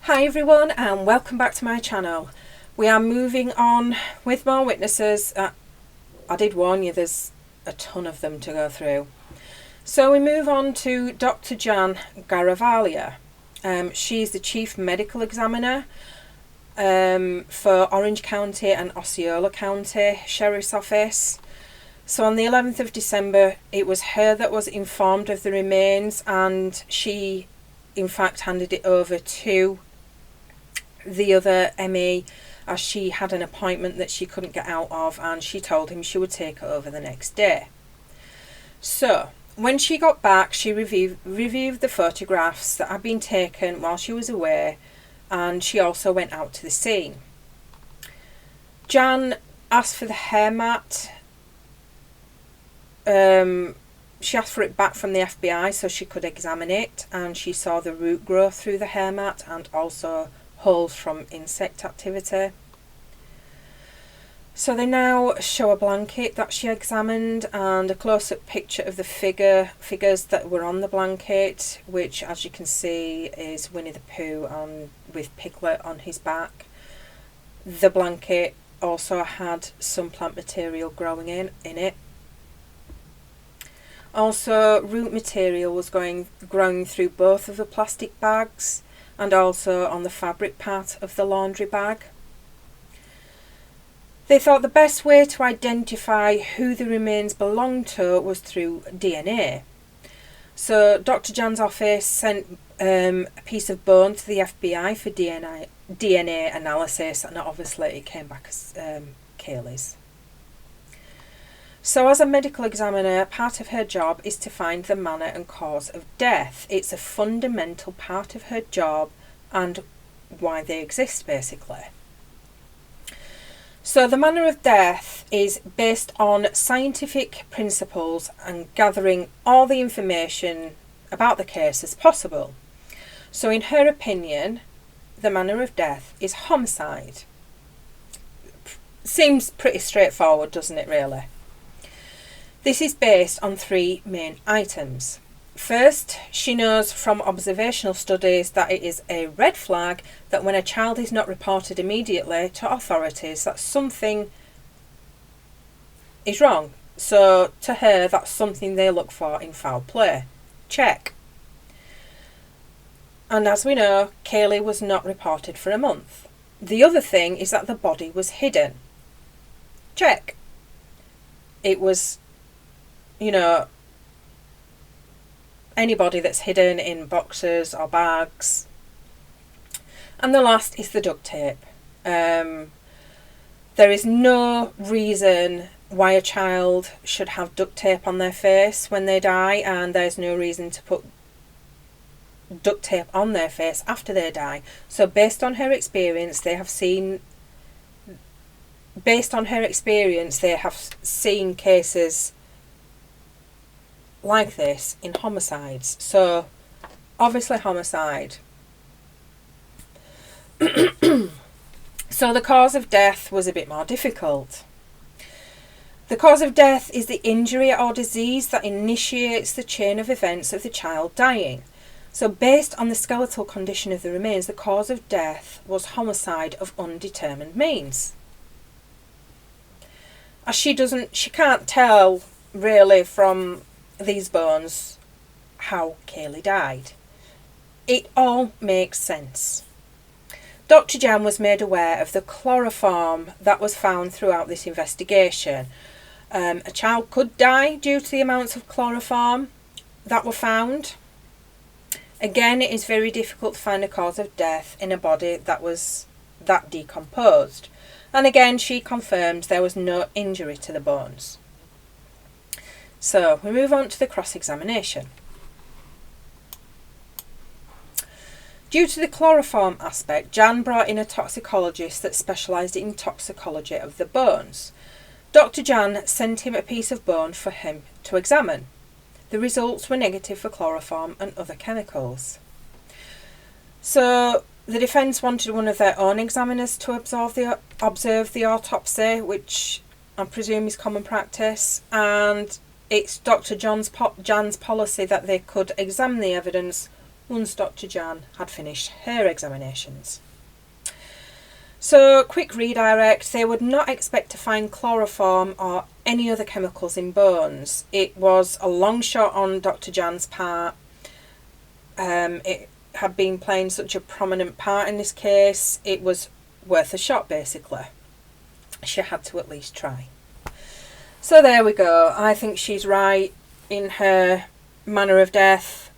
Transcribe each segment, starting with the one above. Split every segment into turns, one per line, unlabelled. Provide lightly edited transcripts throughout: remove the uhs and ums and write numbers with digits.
Hi everyone and welcome back to my channel. We are moving on with more witnesses. I did warn you there's a ton of them to go through. So we move on to Dr. Jan Garavaglia. She's the Chief Medical Examiner for Orange County and Osceola County Sheriff's Office. So on the 11th of December it was her that was informed of the remains, and she in fact handed it over to the other ME as she had an appointment that she couldn't get out of, and she told him she would take it over the next day. So when she got back, she reviewed the photographs that had been taken while she was away, and she also went out to the scene. Jan asked for the hair mat. She asked for it back from the FBI so she could examine it, and she saw the root growth through the hair mat and also holes from insect activity. So they now show a blanket that she examined and a close-up picture of the figures that were on the blanket, which as you can see is Winnie the Pooh with Piglet on his back. The blanket also had some plant material growing in it. Also, root material was growing through both of the plastic bags and also on the fabric part of the laundry bag. They thought the best way to identify who the remains belonged to was through DNA. So Dr. Jan's office sent a piece of bone to the FBI for DNA analysis, and obviously it came back as Kaylee's. So as a medical examiner, part of her job is to find the manner and cause of death. It's a fundamental part of her job and why they exist, basically. So the manner of death is based on scientific principles and gathering all the information about the case as possible. So in her opinion, the manner of death is homicide. Seems pretty straightforward, doesn't it, really? This is based on three main items. First, she knows from observational studies that it is a red flag that when a child is not reported immediately to authorities, that something is wrong. So to her, that's something they look for in foul play. Check. And as we know, Kaylee was not reported for a month. The other thing is that the body was hidden. Check. It was, anybody that's hidden in boxes or bags. And the last is the duct tape. There is no reason why a child should have duct tape on their face when they die, and there's no reason to put duct tape on their face after they die. So based on her experience, they have seen cases like this in homicides. So obviously homicide. So the cause of death was a bit more difficult. The cause of death is the injury or disease that initiates the chain of events of the child dying. So based on the skeletal condition of the remains, the cause of death was homicide of undetermined means. As she can't tell really from these bones how Kaylee died. It all makes sense. Dr. Jan was made aware of the chloroform that was found throughout this investigation. A child could die due to the amounts of chloroform that were found. Again, it is very difficult to find a cause of death in a body that was that decomposed. And again, she confirmed there was no injury to the bones. So we move on to the cross-examination. Due to the chloroform aspect, Jan brought in a toxicologist that specialised in toxicology of the bones. Dr. Jan sent him a piece of bone for him to examine. The results were negative for chloroform and other chemicals. So the defence wanted one of their own examiners to observe the autopsy, which I presume is common practice, and it's Dr. Jan's policy that they could examine the evidence once Dr. Jan had finished her examinations. So, quick redirect, they would not expect to find chloroform or any other chemicals in bones. It was a long shot on Dr. Jan's part. It had been playing such a prominent part in this case, it was worth a shot basically. She had to at least try. So there we go. I think she's right in her manner of death.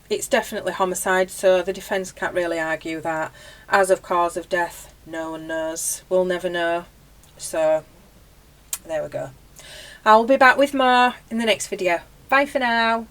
It's definitely homicide, so the defence can't really argue that. As of cause of death, no one knows. We'll never know. So, there we go. I'll be back with more in the next video. Bye for now.